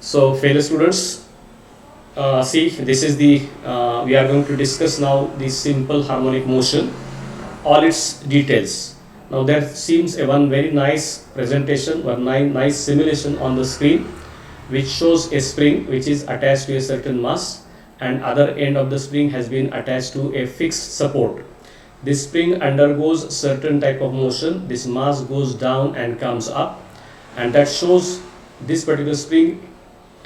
So fellow students, see, this is the we are going to discuss now the simple harmonic motion, all its details. Now there seems a one very nice presentation, one nice simulation on the screen, which shows a spring which is attached to a certain mass, and other end of the spring has been attached to a fixed support. This spring undergoes certain type of motion. This mass goes down and comes up, and that shows this particular spring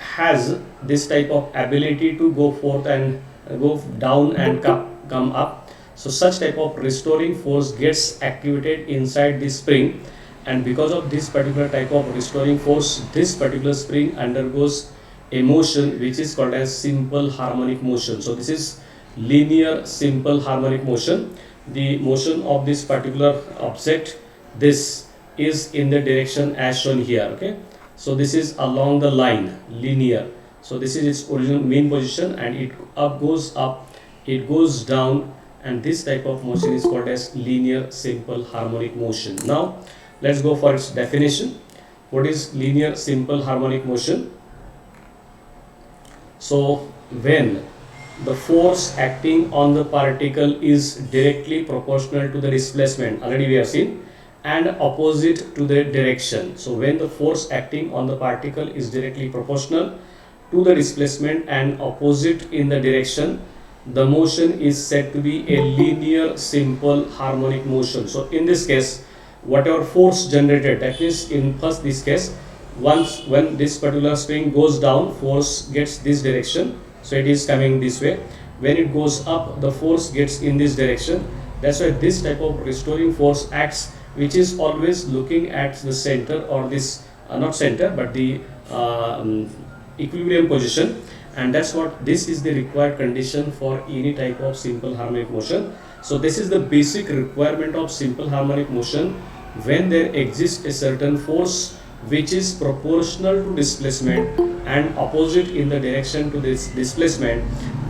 has this type of ability to go forth and go down and come up. So such type of restoring force gets activated inside this spring, and because of this particular type of restoring force, this particular spring undergoes a motion which is called as simple harmonic motion. So this is linear simple harmonic motion. The motion of this particular object, this is in the direction as shown here. Okay, so this is along the line, linear. So this is its original mean position, and it goes up, it goes down, and this type of motion is called as linear simple harmonic motion. Now let's go for its definition. What is linear simple harmonic motion? So when the force acting on the particle is directly proportional to the displacement, already we have seen, and opposite to the direction. So when the force acting on the particle is directly proportional to the displacement and opposite in the direction, the motion is said to be a linear simple harmonic motion. So in this case, whatever force generated, that is in first this case, once when this particular spring goes down, force gets this direction, so it is coming this way. When it goes up, the force gets in this direction. That's why this type of restoring force acts, which is always looking at the center, or this not center but the equilibrium position, and that's what this is the required condition for any type of simple harmonic motion. So this is the basic requirement of simple harmonic motion. When there exists a certain force which is proportional to displacement and opposite in the direction to this displacement,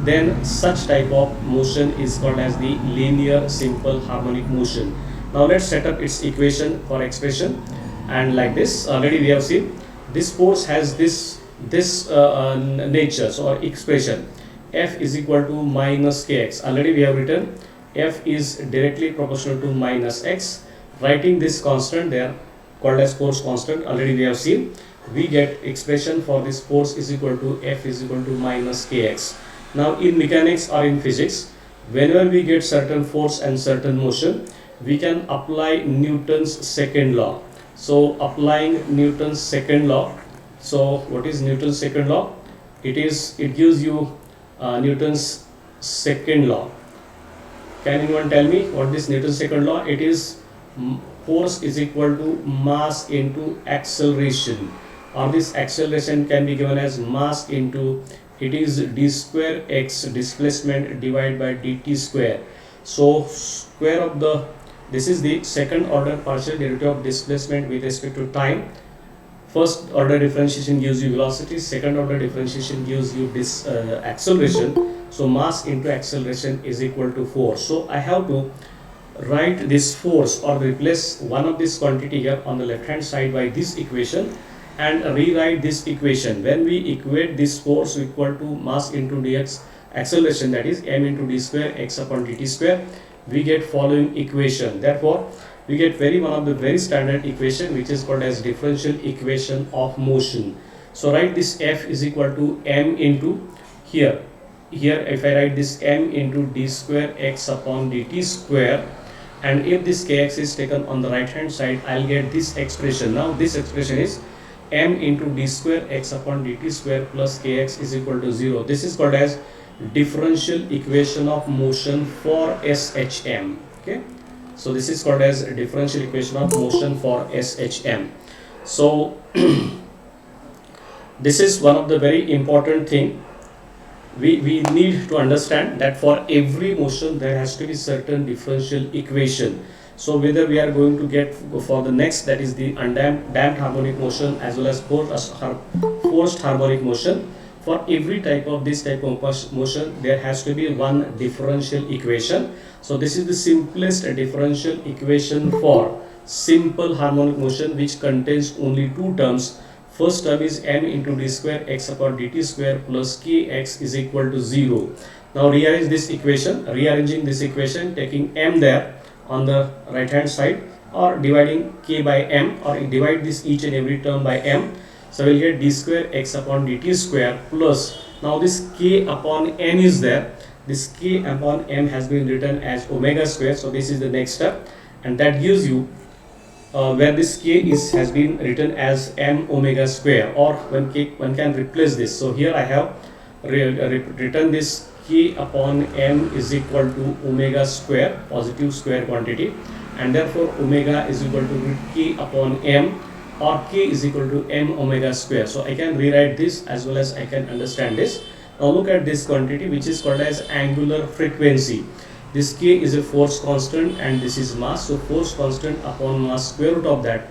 then such type of motion is called as the linear simple harmonic motion. Now let's set up its equation for expression, and like this already we have seen, this force has this nature, so our expression F is equal to minus kx. Already we have written F is directly proportional to minus x. Writing this constant there, called as force constant, already we have seen, we get expression for this force is equal to F is equal to minus kx. Now in mechanics or in physics, whenever we get certain force and certain motion, we can apply Newton's second law. So applying Newton's second law, so what is Newton's second law? It gives you Newton's second law. Can anyone tell me what is Newton's second law? It is force is equal to mass into acceleration, or this acceleration can be given as mass into, it is d square x displacement divided by dt square. So square of the, this is the second order partial derivative of displacement with respect to time. First order differentiation gives you velocity, second order differentiation gives you this acceleration. So mass into acceleration is equal to force. So I have to write this force, or replace one of this quantity here on the left hand side by this equation, and rewrite this equation. When we equate this force equal to mass into dx acceleration, that is m into d square x upon dt square, we get following equation. Therefore we get one of the very standard equation, which is called as differential equation of motion. So write this F is equal to m into, here if I write this m into d square x upon dt square, and if this kx is taken on the right hand side, I'll get this expression. Now this expression is m into d square x upon dt square plus kx is equal to 0. This is called as differential equation of motion for SHM. Okay, so this is called as differential equation of motion for SHM. So this is one of the very important thing. We need to understand that for every motion there has to be certain differential equation. So whether we are going to get for the next, that is the damped harmonic motion as well as forced harmonic motion, for every type of this type of motion there has to be one differential equation. So this is the simplest differential equation for simple harmonic motion, which contains only two terms. first term is m into d square x upon dt square plus kx is equal to 0. Now rearrange this equation, rearranging this equation, taking m there on the right hand side, or dividing k by m, or divide this each and every term by m. So we'll get d square x upon dt square plus, now this k upon n is there, this k upon m has been written as omega square. So this is the next step, and that gives you where this k has been written as m omega square, or one can replace this. So here I have written this k upon m is equal to omega square, positive square quantity, and therefore omega is equal to k upon m, or k is equal to m omega square. So I can rewrite this as well as I can understand this. Now look at this quantity, which is called as angular frequency. This k is a force constant and this is mass. So force constant upon mass square root of that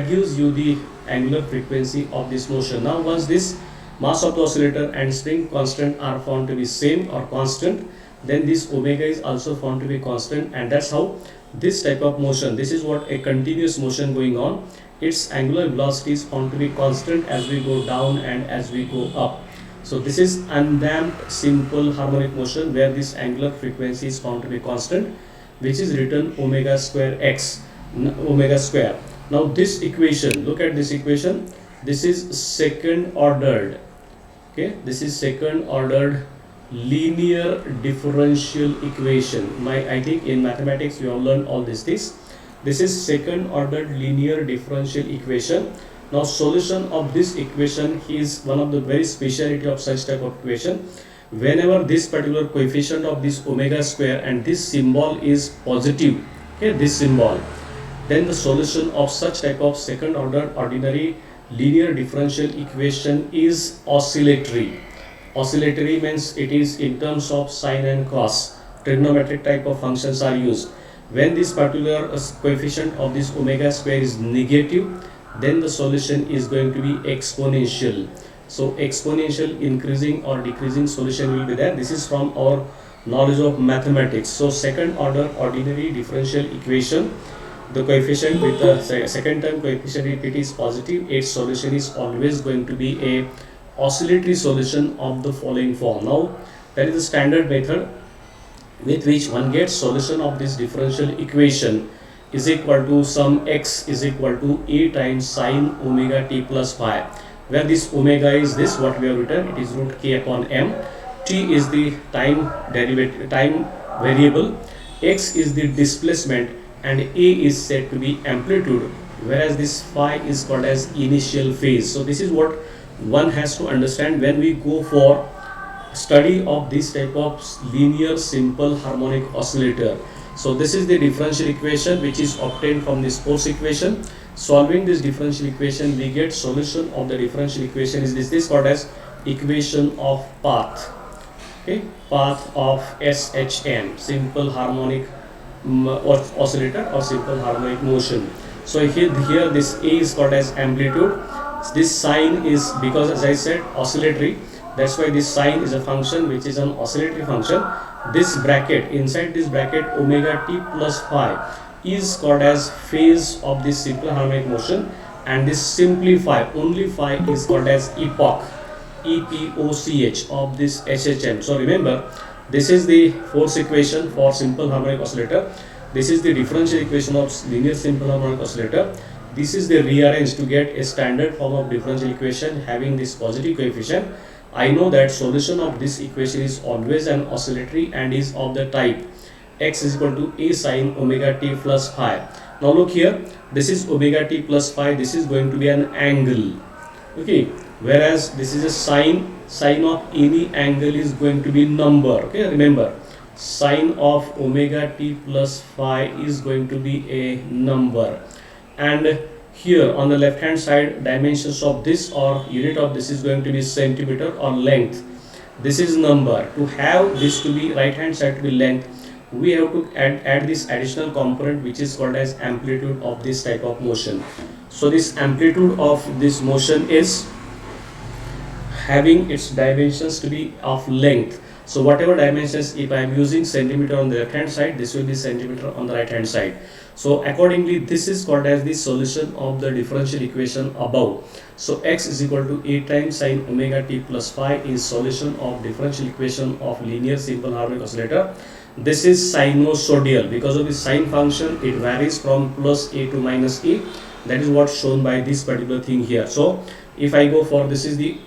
gives you the angular frequency of this motion. Now once this mass of the oscillator and spring constant are found to be same or constant, then this omega is also found to be constant, and that's how this type of motion, this is what a continuous motion going on, its angular velocity is found to be constant as we go down and as we go up. So this is undamped simple harmonic motion where this angular frequency is found to be constant, which is written omega square x, omega square. Now this equation, look at this equation, this is second ordered, okay, this is second ordered linear differential equation. I think in mathematics you have learned all these things. This is second ordered linear differential equation. Now solution of this equation is one of the very speciality of such type of equation. Whenever this particular coefficient of this omega square and this symbol is positive, okay, this symbol, then the solution of such type of second order ordinary linear differential equation is oscillatory. Oscillatory means it is in terms of sine and cos. Trigonometric type of functions are used. When this particular coefficient of this omega square is negative, then the solution is going to be exponential. So exponential increasing or decreasing solution will be there. This is from our knowledge of mathematics. So second order ordinary differential equation, the coefficient with the second term coefficient, if it is positive, its solution is always going to be a oscillatory solution of the following form. Now that is the standard method with which one gets solution of this differential equation is equal to sum x is equal to a times sine omega t plus phi, where this omega is this what we have written, it is root k upon m, t is the time derivative, time variable, x is the displacement, and a is said to be amplitude, whereas this phi is called as initial phase. So this is what one has to understand when we go for study of this type of linear simple harmonic oscillator. So this is the differential equation which is obtained from this force equation. Solving this differential equation, we get solution of the differential equation is this called as equation of path, okay, path of SHM, simple harmonic oscillator or simple harmonic motion. So here this A is called as amplitude. This sine is, because as I said, oscillatory, that's why this sine is a function which is an oscillatory function. This bracket, inside this bracket omega t plus phi is called as phase of this simple harmonic motion, and this simply phi, only phi, is called as epoch, epoch of this SHM. So remember, this is the force equation for simple harmonic oscillator, this is the differential equation of linear simple harmonic oscillator, this is the rearranged to get a standard form of differential equation having this positive coefficient. I know that solution of this equation is always an oscillatory and is of the type x is equal to a sine omega t plus phi. Now look here, this is omega t plus phi, this is going to be an angle, okay, whereas this is a sine of any angle is going to be number, okay, remember sine of omega t plus phi is going to be a number, and here on the left hand side dimensions of this or unit of this is going to be centimeter or length, this is number. To have this to be right hand side to be length, we have to add this additional component which is called as amplitude of this type of motion. So this amplitude of this motion is having its dimensions to be of length. So whatever dimensions, if I am using centimeter on the left hand side, this will be centimeter on the right hand side. So accordingly, this is called as the solution of the differential equation above. So x is equal to a times sine omega t plus phi is solution of differential equation of linear simple harmonic oscillator. This is sinusoidal. Because of the sine function, it varies from plus a to minus a. That is what shown by this particular thing here. So if I go for, this is the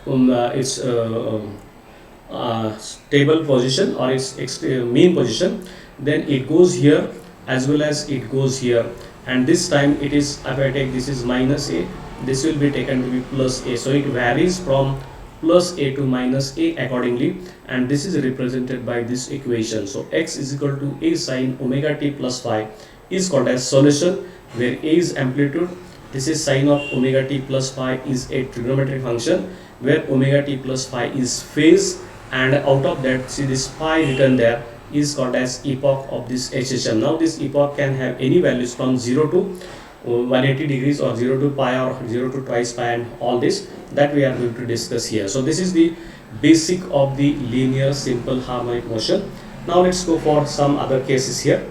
its stable position or its mean position, then it goes here as well as it goes here, and this time it is, if I take, this is minus a, this will be taken to be plus a. So it varies from plus a to minus a accordingly, and this is represented by this equation. So x is equal to a sine omega t plus phi is called as solution, where a is amplitude, this is sine of omega t plus phi is a trigonometric function, where omega t plus phi is phase, and out of that, see this phi written there is called as epoch of this HHM. Now this epoch can have any values from 0 to 180 degrees or 0 to pi or 0 to twice pi, and all this that we are going to discuss here. So this is the basic of the linear simple harmonic motion. Now let's go for some other cases here.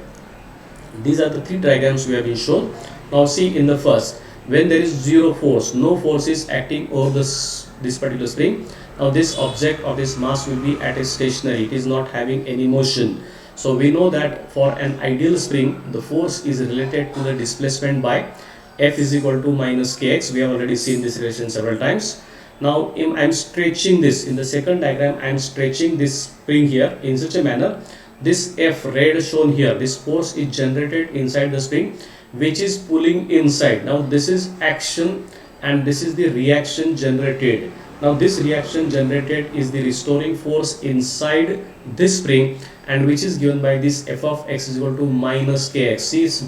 These are the three diagrams we have been shown. Now see, in the first, when there is zero force, no force is acting over this particular spring. Now this object or this mass will be at a stationary, it is not having any motion. So we know that for an ideal spring, the force is related to the displacement by F is equal to minus kx. We have already seen this relation several times. Now I am stretching this, in the second diagram I am stretching this spring here in such a manner, this F red shown here, this force is generated inside the spring which is pulling inside. Now this is action and this is the reaction generated. Now this reaction generated is the restoring force inside this spring, and which is given by this f of x is equal to minus kx. See its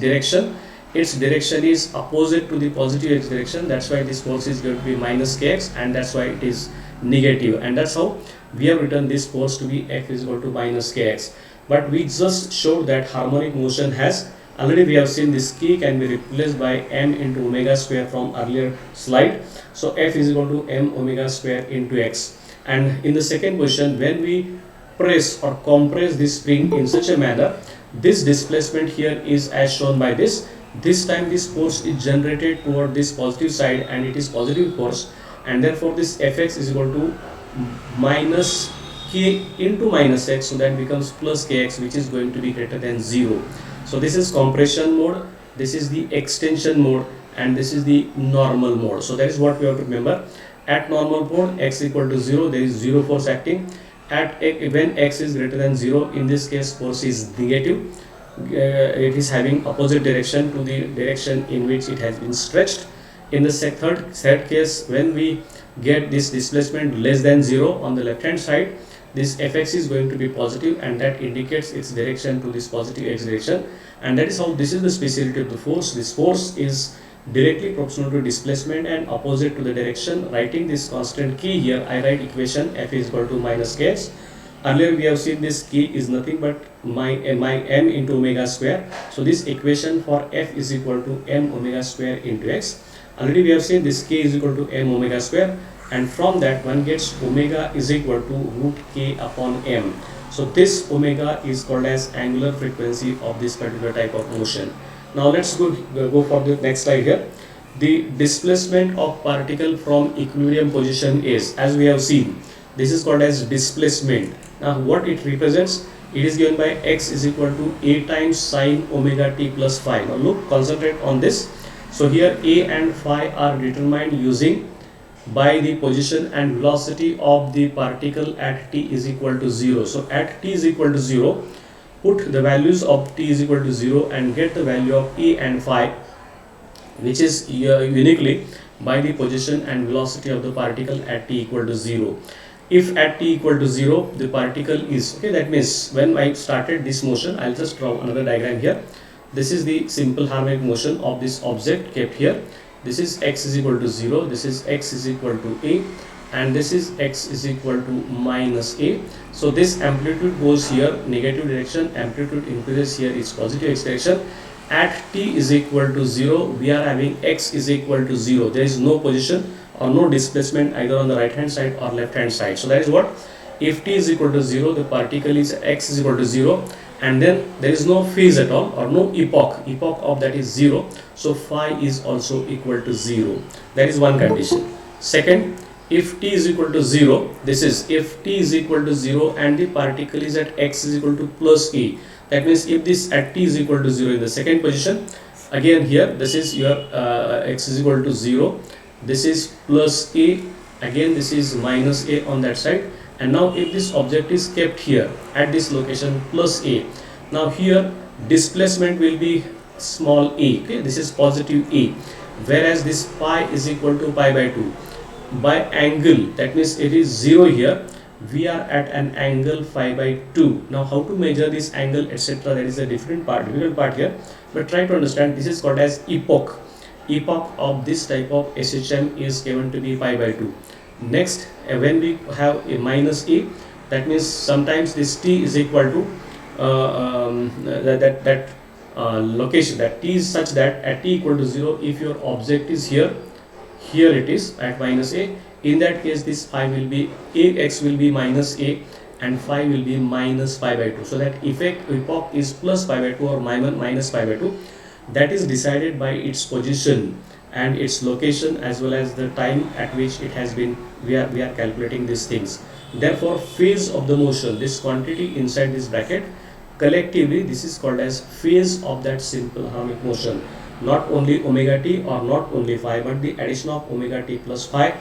direction is opposite to the positive x direction, that's why this force is going to be minus kx, and that's why it is negative, and that's how we have written this force to be f is equal to minus kx. But we just showed that harmonic motion has, already we have seen this k can be replaced by m into omega square from earlier slide. So f is equal to m omega square into x. And in the second position, when we press or compress this spring in such a manner, this displacement here is as shown by this. This time this force is generated toward this positive side and it is positive force, and therefore this fx is equal to minus k into minus x, so that becomes plus kx, which is going to be greater than 0. So this is compression mode, this is the extension mode, and this is the normal mode. So that is what we have to remember. At normal mode, x equal to 0, there is 0 force acting. At when x is greater than 0, in this case force is negative. It is having opposite direction to the direction in which it has been stretched. In the third case, when we get this displacement less than 0 on the left hand side, this fx is going to be positive, and that indicates its direction to this positive x direction, and that is how this is the speciality of the force. This force is directly proportional to displacement and opposite to the direction. Writing this constant k here, I write equation f is equal to minus kx. Earlier we have seen this k is nothing but my m into omega square. So this equation for f is equal to m omega square into x. Already we have seen this k is equal to m omega square, and from that one gets omega is equal to root k upon m. So this omega is called as angular frequency of this particular type of motion. Now let's go for the next slide here. The displacement of particle from equilibrium position is, as we have seen, this is called as displacement. Now what it represents, it is given by x is equal to a times sine omega t plus phi. Now look, concentrate on this. So here a and phi are determined using by the position and velocity of the particle at t is equal to 0. So at t is equal to 0, put the values of t is equal to 0 and get the value of a and phi, which is uniquely by the position and velocity of the particle at t equal to 0. If at t equal to 0, the particle is, okay, that means when I started this motion, I'll just draw another diagram here. This is the simple harmonic motion of this object kept here. This is x is equal to 0, this is x is equal to a, and this is x is equal to minus a. So this amplitude goes here negative direction, amplitude increases here is positive x direction. At t is equal to 0, we are having x is equal to 0. There is no position or no displacement either on the right hand side or left hand side. So that is what If t is equal to 0, the particle is x is equal to 0, and then there is no phase at all, or no epoch of that is 0, so phi is also equal to 0. That is one condition. Second, if t is equal to 0, this is if t is equal to 0 and the particle is at x is equal to plus e, that means if this at t is equal to 0 in the second position, again here this is your x is equal to 0, this is plus a, again this is minus a on that side, and now if this object is kept here at this location plus a, now here displacement will be small a, okay, this is positive a, whereas this pi is equal to pi by 2 by angle, that means it is 0 here, we are at an angle phi by 2. Now how to measure this angle, etc., that is a difficult part here, but try to understand. This is called as epoch of this type of SHM is given to be pi by 2. Next, when we have a minus e, that means sometimes this t is equal to location, that t is such that at t equal to 0, if your object is here it is at minus a, in that case this phi will be ax will be minus a and phi will be minus pi by 2. So that epoch is plus pi by 2 or minus pi by 2. That is decided by its position and its location, as well as the time at which it has been, we are calculating these things. Therefore phase of the motion, this quantity inside this bracket, collectively this is called as phase of that simple harmonic motion. Not only omega t or not only phi, but the addition of omega t plus phi,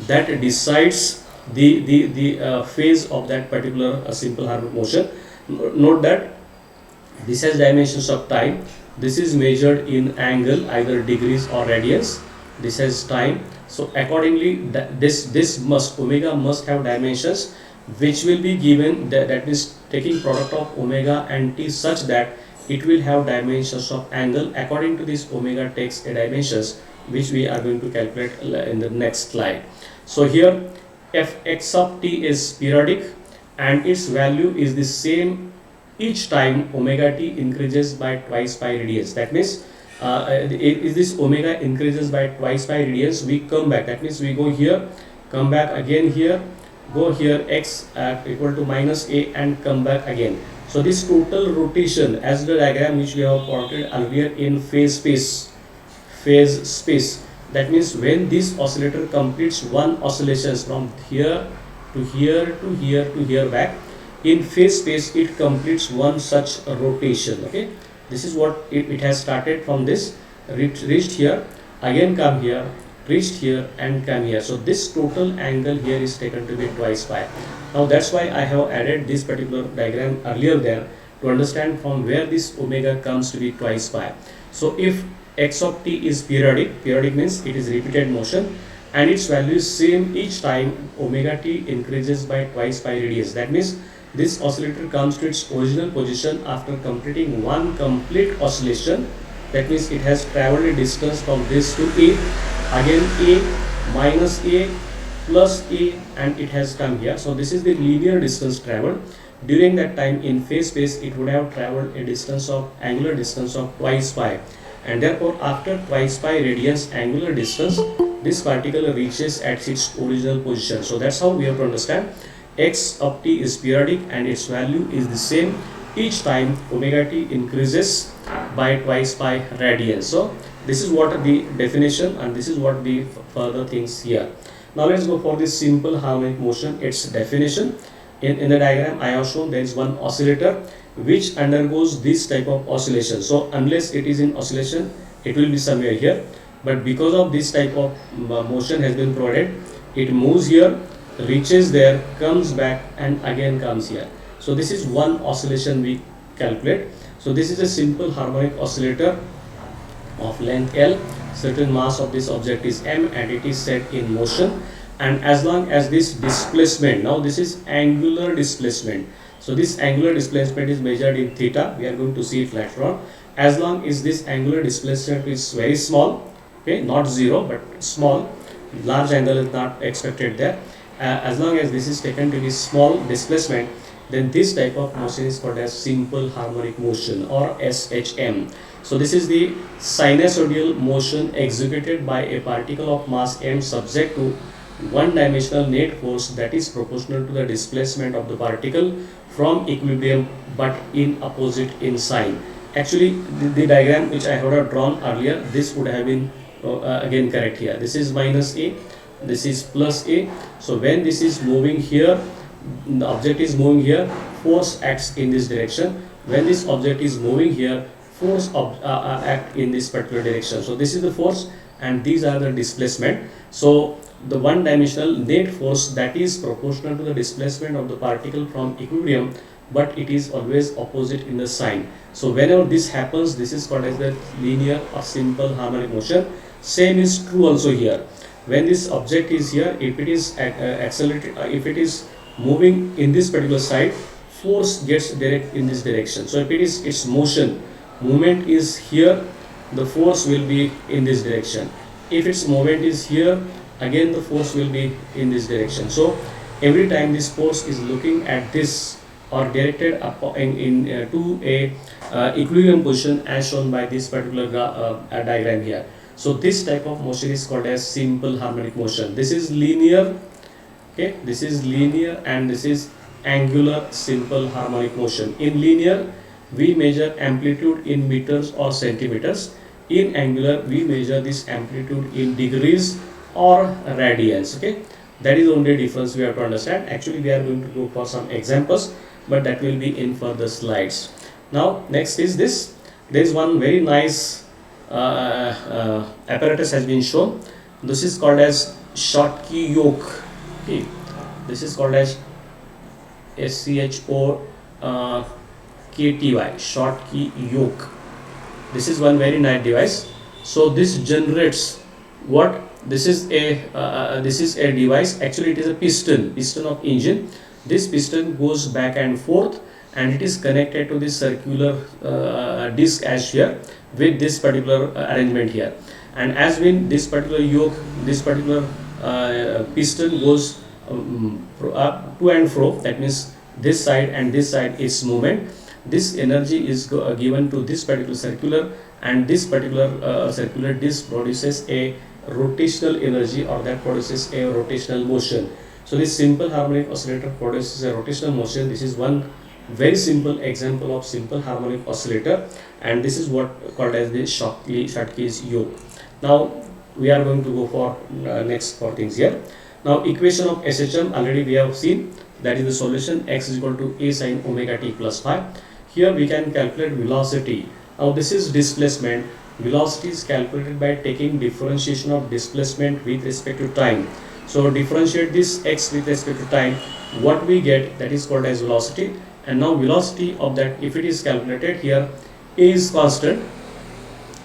that decides the phase of that particular simple harmonic motion. Note that this has dimensions of time, this is measured in angle, either degrees or radians, this has time. So accordingly this must, omega must have dimensions which will be given, that is taking product of omega and t such that it will have dimensions of angle. According to this, omega takes a dimensions which we are going to calculate in the next slide. So here fx of t is periodic and its value is the same each time omega t increases by twice pi radians. That means if this omega increases by twice pi radians, we come back, that means we go here, come back again here, go here, x equal to minus a, and come back again. So this total rotation, as the diagram which we have plotted earlier in phase space, that means when this oscillator completes one oscillations from here to here to here to here back, in phase space it completes one such rotation. Okay, this is what it has started from this, reached here, again come here, reached here, and come here. So this total angle here is taken to be twice pi. Now that's why I have added this particular diagram earlier there, to understand from where this omega comes to be twice pi. So if x of t is periodic means it is repeated motion and its value is same each time omega t increases by twice pi radians. That means this oscillator comes to its original position after completing one complete oscillation. That means it has traveled a distance from this to a, again a, minus a, plus a, and it has come here. So this is the linear distance traveled. During that time in phase space it would have traveled a distance of, angular distance of twice pi, and therefore after twice pi radians angular distance, this particle reaches at its original position. So that's how we have to understand x of t is periodic and its value is the same each time omega t increases by twice pi radians. So this is what the definition, and this is what the further things here. Now let's go for this simple harmonic motion, its definition. In the diagram I have shown there is one oscillator which undergoes this type of oscillation. So unless it is in oscillation, it will be somewhere here, but because of this type of motion has been provided, it moves here, reaches there, comes back, and again comes here. So this is one oscillation we calculate. So this is a simple harmonic oscillator of length L. Certain mass of this object is m and it is set in motion, and as long as this displacement, now this is angular displacement, so this angular displacement is measured in theta, we are going to see it later on. As long as this angular displacement is very small, okay, not zero but small, large angle is not expected there, as long as this is taken to be small displacement, then this type of motion is called as simple harmonic motion, or SHM. So this is the sinusoidal motion executed by a particle of mass m subject to one dimensional net force that is proportional to the displacement of the particle from equilibrium but in opposite in sign. Actually the diagram which I have drawn earlier, this would have been again correct here. This is minus a, this is plus a. So when this is moving here, the object is moving here, force acts in this direction. When this object is moving here, force act in this particular direction. So this is the force and these are the displacement. So the one dimensional net force that is proportional to the displacement of the particle from equilibrium, but it is always opposite in the sign. So whenever this happens, this is called as the linear or simple harmonic motion. Same is true also here. When this object is here, if it is accelerated, if it is moving in this particular side, force gets direct in this direction. So if it is its movement is here, the force will be in this direction. If its movement is here, again the force will be in this direction. So every time this force is looking at this or directed up to a equilibrium position as shown by this particular diagram here. So this type of motion is called as simple harmonic motion. This is linear, okay, this is linear and this is angular simple harmonic motion. In linear we measure amplitude in meters or centimeters. In angular we measure this amplitude in degrees or radians. Okay, that is the only difference we have to understand. Actually we are going to go for some examples, but that will be in further slides. Now next is this. There is one very nice apparatus has been shown. This is called as Schottky yoke. Okay, this is called as SCHOKTY, Schottky yoke. This is one very nice device. So this generates what? This is a device. Actually it is a piston of engine. This piston goes back and forth and it is connected to this circular disc as here with this particular arrangement here. And as when this particular yoke, this particular piston goes to and fro, that means this side and this side is movement. This energy is given to this particular circular, and this particular circular disc produces a rotational energy, or that produces a rotational motion. So this simple harmonic oscillator produces a rotational motion. This is one very simple example of simple harmonic oscillator, and this is what called as the Schottky's yoke. Now we are going to go for next four things here. Now equation of SHM already we have seen, that is the solution. X is equal to a sin omega t plus phi. Here we can calculate velocity. Now this is displacement. Velocity is calculated by taking differentiation of displacement with respect to time. So differentiate this x with respect to time, what we get, that is called as velocity. And now velocity of that, if it is calculated here, a is constant,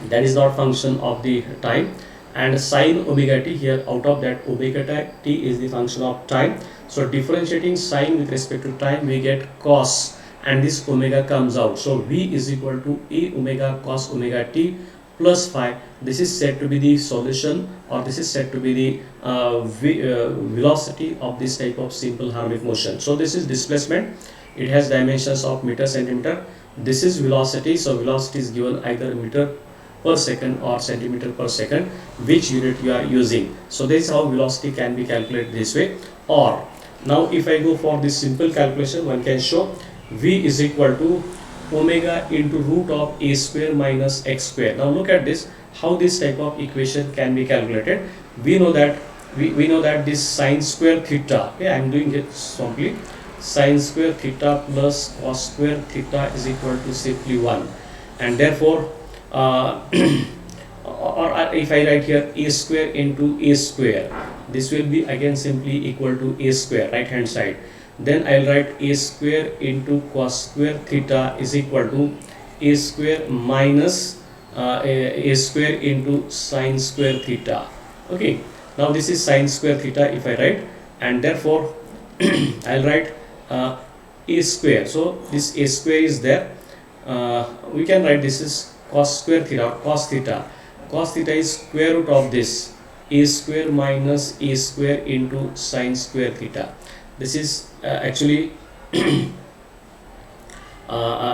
that is not function of the time, and sin omega t here, out of that omega t is the function of time. So differentiating sin with respect to time, we get cos, and this omega comes out. So v is equal to a omega cos omega t plus phi. This is said to be the solution, or this is said to be the velocity of this type of simple harmonic motion. So this is displacement. It has dimensions of meter centimeter. This is velocity. So velocity is given either meter per second or centimeter per second, which unit you are using. So this is how velocity can be calculated this way. Or now if I go for this simple calculation, one can show v is equal to omega into root of a square minus x square. Now look at this, how this type of equation can be calculated. We know that we know that this sine square theta, okay, I am doing it simply, sine square theta plus cos square theta is equal to simply 1, and therefore or if I write here a square into a square, this will be again simply equal to a square, right hand side. Then I will write a square into cos square theta is equal to a square minus a square into sine square theta. Okay, now this is sine square theta if I write, and therefore I will write a square. So this a square is there. We can write this is cos square theta, cos theta. Cos theta is square root of this a square minus a square into sine square theta. This is actually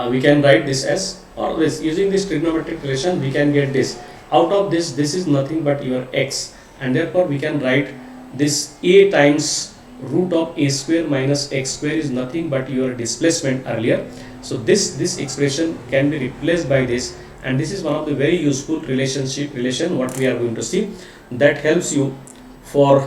we can write this as, or this, using this trigonometric relation we can get this. Out of this, this is nothing but your x, and therefore we can write this a times root of a square minus x square is nothing but your displacement earlier. So this expression can be replaced by this, and this is one of the very useful relation what we are going to see, that helps you for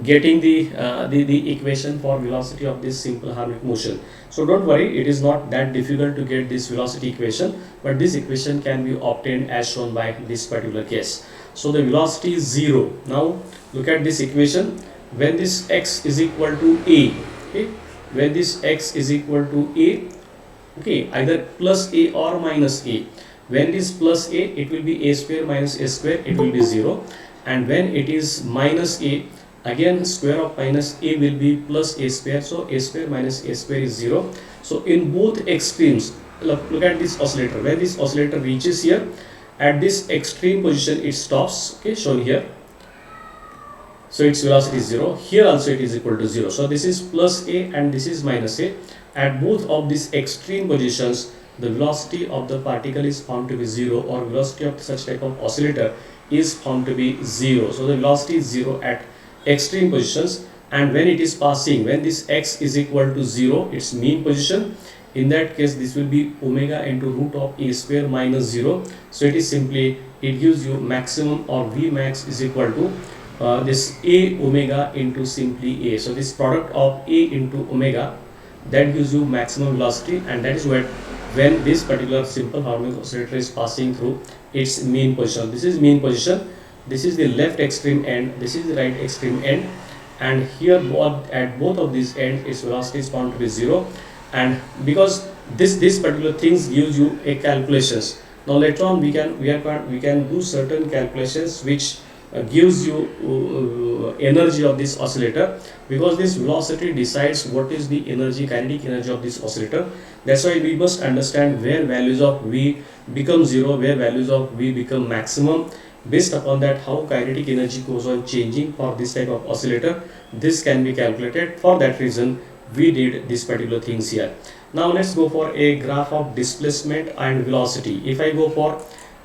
getting the equation for velocity of this simple harmonic motion. So don't worry, it is not that difficult to get this velocity equation, but this equation can be obtained as shown by this particular case. So the velocity is 0. Now look at this equation. When this x is equal to a, okay, when this x is equal to a, okay, either plus a or minus a. When it is plus a, it will be a square minus a square, it will be 0. And when it is minus a, again square of minus a will be plus a square, so a square minus a square is 0. So in both extremes, look at this oscillator. When this oscillator reaches here, at this extreme position it stops, okay, shown here. So its velocity is 0. Here also it is equal to 0. So this is plus a and this is minus a. At both of these extreme positions, the velocity of the particle is found to be 0, or velocity of such type of oscillator is found to be 0. So the velocity is 0 at extreme positions, and when it is passing, when this x is equal to 0, its mean position, in that case this will be omega into root of a square minus 0. So it is simply, it gives you maximum, or V max is equal to this a omega into simply a. So this product of a into omega, that gives you maximum velocity, and that is what, when this particular simple harmonic oscillator is passing through its mean position. This is mean position, this is the left extreme end, this is the right extreme end, and here at both of these ends its velocity is found to be 0. And because this particular things gives you a calculations. Now later on we can do certain calculations which gives you energy of this oscillator, because this velocity decides what is the energy, kinetic energy of this oscillator. That's why we must understand where values of V become 0, where values of V become maximum. Based upon that, how kinetic energy goes on changing for this type of oscillator, this can be calculated. For that reason we did this particular things here. Now let's go for a graph of displacement and velocity. If I go for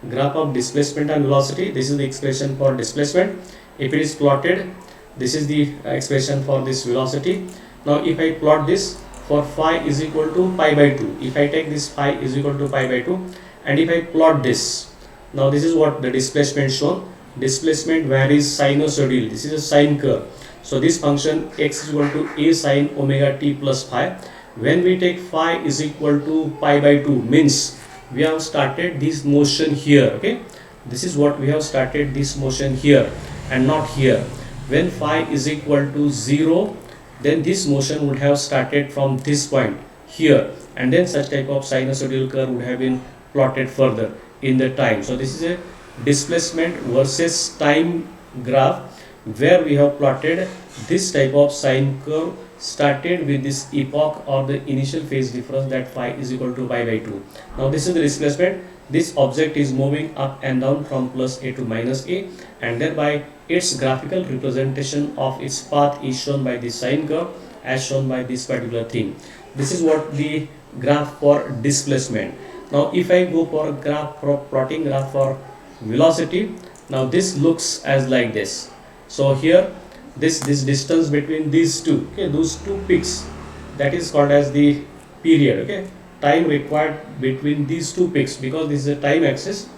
graph of displacement and velocity, this is the expression for displacement. If it is plotted, this is the expression for this velocity. Now if I plot this for phi is equal to pi by 2, if I take this phi is equal to pi by 2, and if I plot this, now this is what the displacement shown. Displacement varies sinusoidal, this is a sine curve. So this function x is equal to a sine omega t plus phi. When we take phi is equal to pi by 2, means we have started this motion here, okay, this is what we have started this motion here and not here. When phi is equal to 0, then this motion would have started from this point here, and then such type of sinusoidal curve would have been plotted further in the time. So this is a displacement versus time graph, where we have plotted this type of sine curve started with this epoch or the initial phase difference, that phi is equal to pi by 2. Now this is the displacement. This object is moving up and down from plus a to minus a, and thereby its graphical representation of its path is shown by the sine curve as shown by this particular thing. This is what the graph for displacement. Now if I go for graph for plotting graph for velocity, now this looks as like this. So here this distance between these two, okay, those two peaks, that is called as the period, okay, time required between these two peaks, because this is a time axis.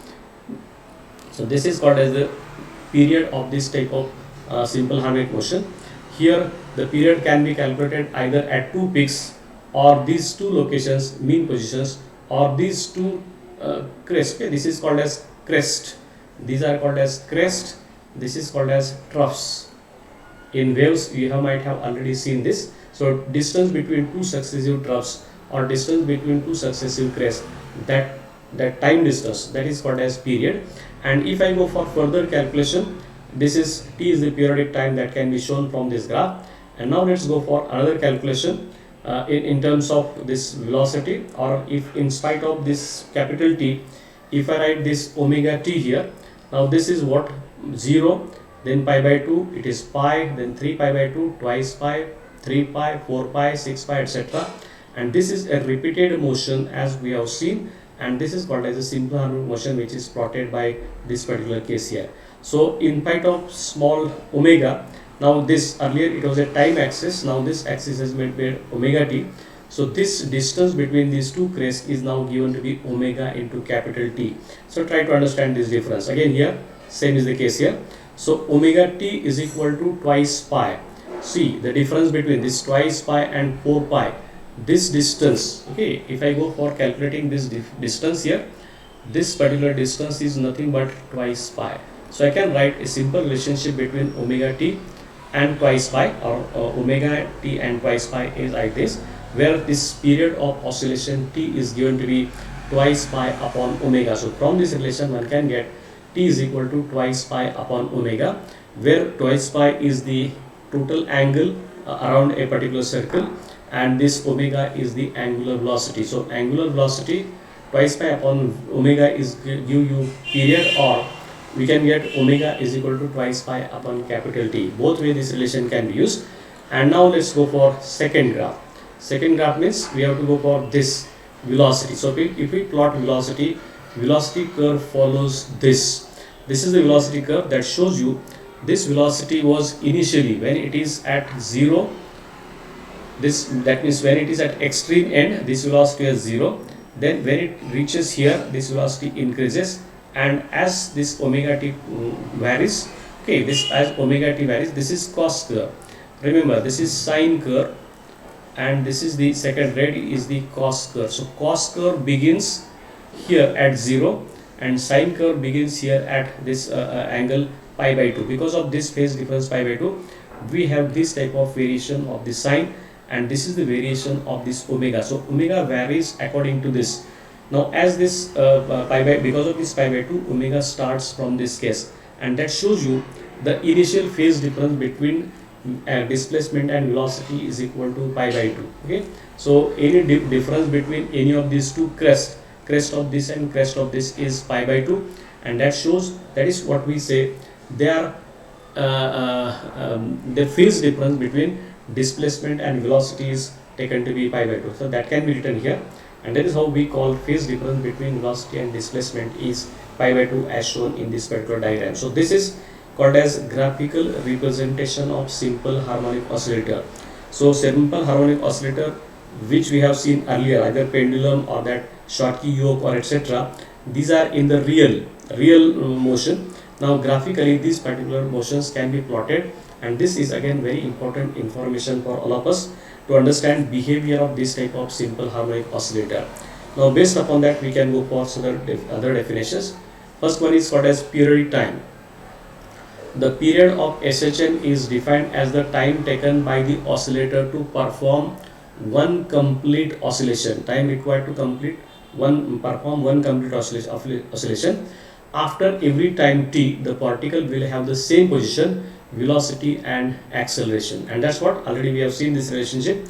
So this is called as the period of this type of simple harmonic motion. Here the period can be calculated either at two peaks, or these two locations mean positions, or these two crests, okay, this is called as crest, these are called as crest, this is called as troughs. In waves you might have already seen this. So distance between two successive troughs, or distance between two successive crests, that time distance, that is called as period. And if I go for further calculation, this is t is the periodic time that can be shown from this graph. And now let's go for another calculation in terms of this velocity, or if in spite of this capital T, if I write this omega t here, now this is what, 0, then pi by 2, it is pi, then 3 pi by 2, twice pi, 3 pi, 4 pi, 6 pi, etc. And this is a repeated motion as we have seen, and this is called as a simple harmonic motion, which is plotted by this particular case here. So in spite of small omega, now this earlier it was a time axis, now this axis has been made omega t. So this distance between these two crests is now given to be omega into capital T. So try to understand this difference. Again here, same is the case here. So omega t is equal to twice pi. See the difference between this twice pi and 4 pi. This distance, okay, if I go for calculating this distance here, this particular distance is nothing but twice pi. So I can write a simple relationship between omega t and twice pi, or omega t and twice pi is like this, where this period of oscillation t is given to be twice pi upon omega. So from this relation one can get t is equal to twice pi upon omega, where twice pi is the total angle around a particular circle, and this omega is the angular velocity. So angular velocity twice pi upon omega is give you period, or we can get omega is equal to twice pi upon capital T. Both way this relation can be used. And now let's go for second graph. Second graph means we have to go for this velocity. So if we plot velocity curve follows this. This is the velocity curve that shows you this velocity was initially when it is at 0. That means when it is at extreme end, this velocity is 0. Then when it reaches here, this velocity increases, and as this omega t varies, okay, this as omega t varies, this is cos curve. Remember, this is sine curve, and this is the second red is the cos curve. So cos curve begins here at 0, and sine curve begins here at this angle pi by 2. Because of this phase difference pi by 2, we have this type of variation of the sine, and this is the variation of this omega. So omega varies according to this. Now as this because of this pi by 2, omega starts from this case, and that shows you the initial phase difference between displacement and velocity is equal to pi by 2. Okay, so any difference between any of these two crest of this and crest of this is pi by 2, and that shows, that is what we say, they are the phase difference between displacement and velocity is taken to be pi by 2. So that can be written here, and that is how we call phase difference between velocity and displacement is pi by 2 as shown in this particular diagram. So this is called as graphical representation of simple harmonic oscillator. So simple harmonic oscillator, which we have seen earlier, either pendulum or that Schottky yoke or etc., these are in the real motion. Now graphically these particular motions can be plotted, and this is again very important information for all of us to understand behavior of this type of simple harmonic oscillator. Now based upon that we can go for other definitions. First one is called as periodic time. The period of SHM is defined as the time taken by the oscillator to perform one complete oscillation, time required to perform one complete oscillation. After every time t, the particle will have the same position, velocity and acceleration, and that's what already we have seen this relationship.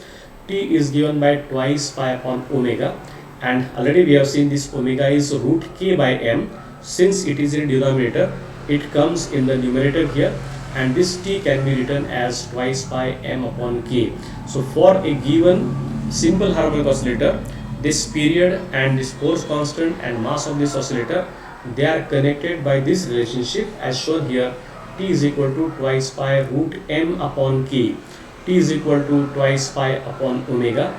T is given by twice pi upon omega, and already we have seen this omega is root k by m. Since it is in denominator, it comes in the numerator here, and this t can be written as twice pi m upon k. So for a given simple harmonic oscillator, this period and this force constant and mass of this oscillator, they are connected by this relationship as shown here. T is equal to twice pi root m upon k. T is equal to twice pi upon omega,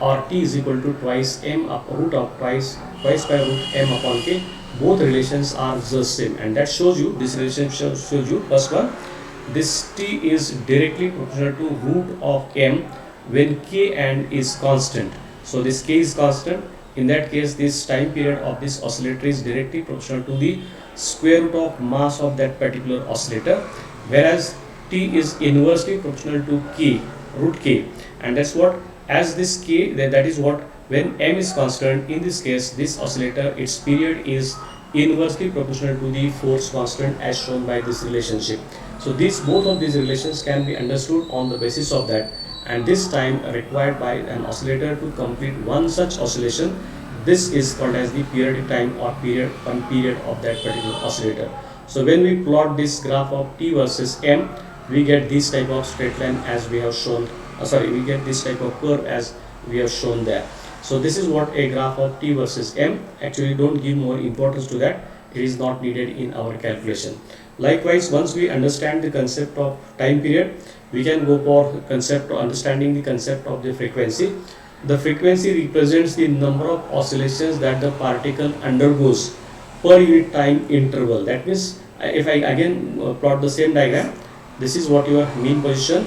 or T is equal to twice m up root of twice pi root m upon k. Both relations are the same, and that shows you, this relationship shows you, first one, this T is directly proportional to root of m when k and is constant. So this k is constant. In that case, this time period of this oscillator is directly proportional to the square root of mass of that particular oscillator, whereas t is inversely proportional to k, root k, and that's what, as this k, that is what, when m is constant, in this case this oscillator, its period is inversely proportional to the force constant as shown by this relationship. So both of these relations can be understood on the basis of that, and this time required by an oscillator to complete one such oscillation, this is called as the periodic time, or one period of that particular oscillator. So when we plot this graph of t versus m, we get this type of straight line as we have shown, we get this type of curve as we have shown there. So this is what a graph of t versus m. Actually don't give more importance to that, it is not needed in our calculation. Likewise, once we understand the concept of time period, we can go for concept of understanding the concept of the frequency. The frequency represents the number of oscillations that the particle undergoes per unit time interval. That means, if I again plot the same diagram, this is what your mean position,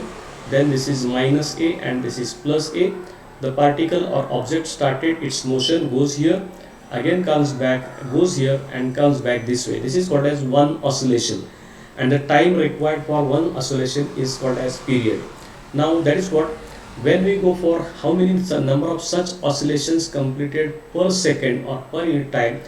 then this is minus a and this is plus a. The particle or object started its motion, goes here, again comes back, goes here and comes back this way. This is called as one oscillation, and the time required for one oscillation is called as period. Now that is what, when we go for how many number of such oscillations completed per second or per unit time,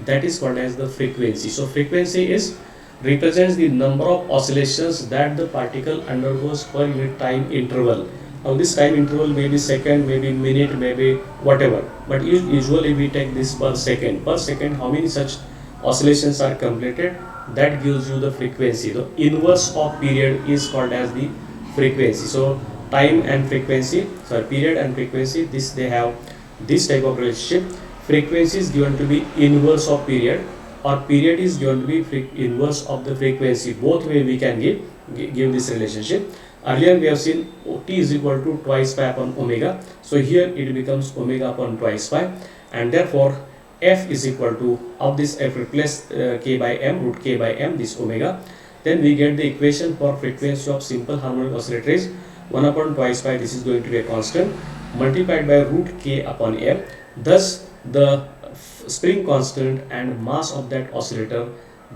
that is called as the frequency. So frequency is represents the number of oscillations that the particle undergoes per unit time interval. Now this time interval may be second, maybe minute, maybe whatever, but usually we take this per second. Per second, how many such oscillations are completed, that gives you the frequency. The inverse of period is called as the frequency. So time and frequency, sorry, period and frequency, this they have this type of relationship. Frequency is given to be inverse of period, or period is given to be inverse of the frequency. Both way we can give this relationship. Earlier we have seen T is equal to twice pi upon omega. So here it becomes omega upon twice pi, and therefore F is equal to, of this F replace K by M, root K by M, this omega. Then we get the equation for frequency of simple harmonic oscillator is 1 upon twice pi, this is going to be a constant, multiplied by root K upon M. Thus the spring constant and mass of that oscillator,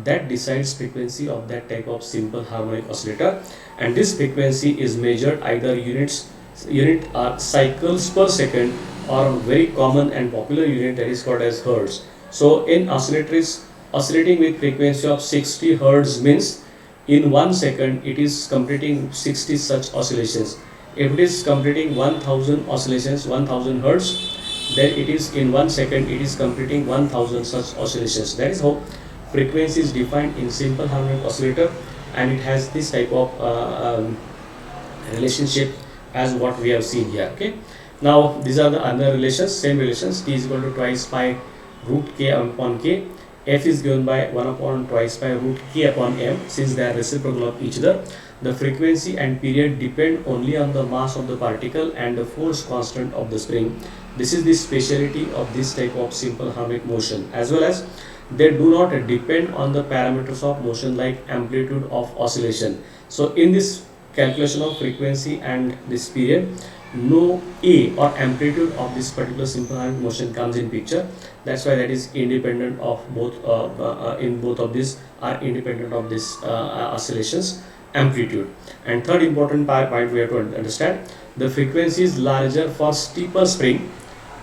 that decides frequency of that type of simple harmonic oscillator. And this frequency is measured either unit cycles per second, or very common and popular unit that is called as hertz. So in oscillators oscillating with frequency of 60 hertz means in 1 second it is completing 60 such oscillations. If it is completing 1000 oscillations, 1000 hertz, then it is in 1 second it is completing 1000 such oscillations. That is how frequency is defined in simple harmonic oscillator, and it has this type of relationship as what we have seen here. Okay, now these are the other relations, same relations. T is equal to twice pi root K upon K. F is given by 1 upon twice pi root K upon M. Since they are reciprocal of each other, the frequency and period depend only on the mass of the particle and the force constant of the spring. This is the speciality of this type of simple harmonic motion, as well as they do not depend on the parameters of motion like amplitude of oscillation. So in this calculation of frequency and this period, no A or amplitude of this particular simple harmonic motion comes in picture. That's why that is independent of both, in both of these are independent of this oscillations amplitude. And third important point we have to understand, the frequency is larger for steeper spring,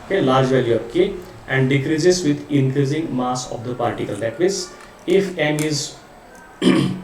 okay, large value of K, and decreases with increasing mass of the particle. That means if M is K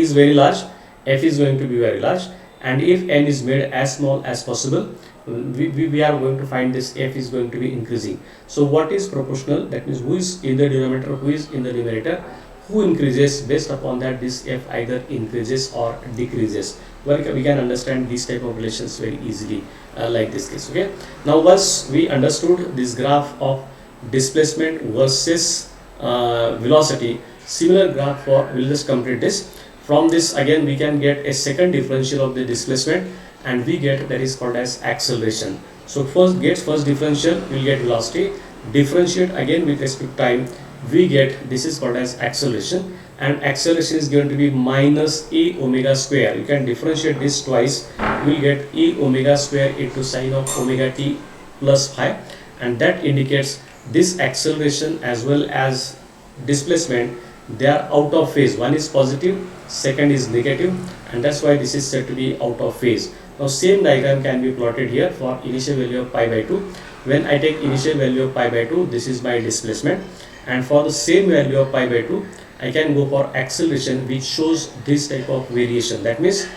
is very large, F is going to be very large, and if N is made as small as possible, we are going to find this F is going to be increasing. So what is proportional? That means who is in the denominator, who is in the numerator, who increases, based upon that this F either increases or decreases. Well, we can understand these type of relations very easily like this case. Okay, now once we understood this graph of displacement versus velocity, similar graph for, we'll just complete this. From this again we can get a second differential of the displacement, and we get, that is called as acceleration. So first differential, we'll get velocity, differentiate again with respect to time, we get, this is called as acceleration, and acceleration is going to be minus a omega square. You can differentiate this twice, we'll get a omega square into sine of omega t plus phi, and that indicates this acceleration as well as displacement, they are out of phase. One is positive, second is negative, and that's why this is said to be out of phase. Now same diagram can be plotted here for initial value of pi by 2. When I take initial value of pi by 2, this is my displacement, and for the same value of pi by 2 I can go for acceleration, which shows this type of variation. That means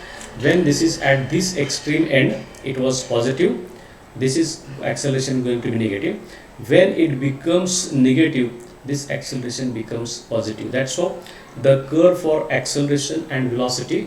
when this is at this extreme end it was positive, this is acceleration going to be negative. When it becomes negative, this acceleration becomes positive. That's how the curve for acceleration and velocity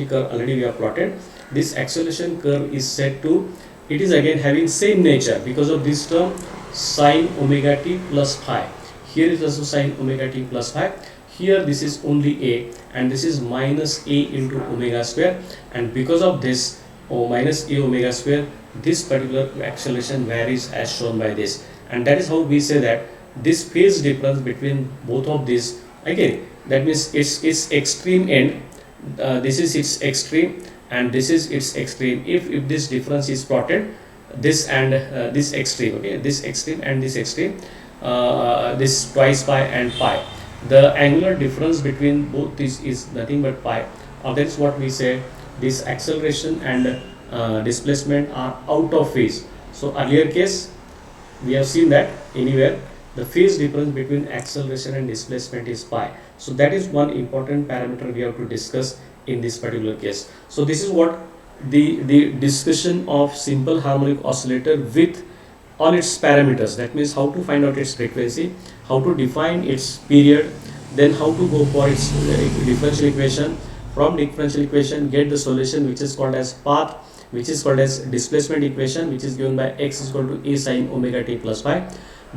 curve already we have plotted. This acceleration curve is said to, it is again having same nature because of this term sine omega t plus phi. Here is also sine omega t plus phi. Here this is only a, and this is minus a into omega square, and because of this minus a omega square, this particular acceleration varies as shown by this. And that is how we say that this phase difference between both of these, again, that means its extreme end, this is its extreme and this is its extreme. If this difference is plotted, this and this extreme, okay, this extreme and this extreme, this twice pi and pi, the angular difference between both these is nothing but pi. That is what we say, this acceleration and displacement are out of phase. So earlier case we have seen that anywhere the phase difference between acceleration and displacement is pi. So that is one important parameter we have to discuss in this particular case. So this is what the discussion of simple harmonic oscillator with all its parameters, that means how to find out its frequency, how to define its period, then how to go for its differential equation, from differential equation get the solution which is called as path, which is called as displacement equation, which is given by x is equal to a sin omega t plus phi,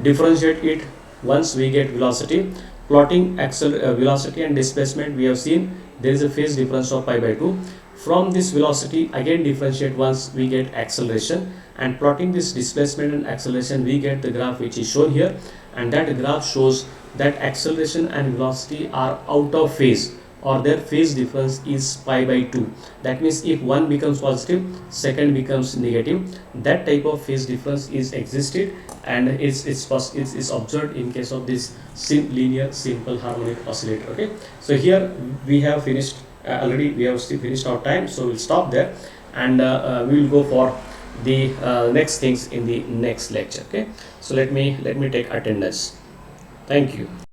differentiate it once we get velocity, plotting velocity and displacement, we have seen there is a phase difference of pi by 2. From this velocity again differentiate once we get acceleration, and plotting this displacement and acceleration we get the graph which is shown here, and that graph shows that acceleration and velocity are out of phase, or their phase difference is pi by 2. That means if one becomes positive, second becomes negative, that type of phase difference is existed, and it's observed in case of this linear simple harmonic oscillator. Okay, so here we have finished already, we have finished our time, so we'll stop there, and we will go for the next things in the next lecture. Okay, so let me take attendance. Thank you.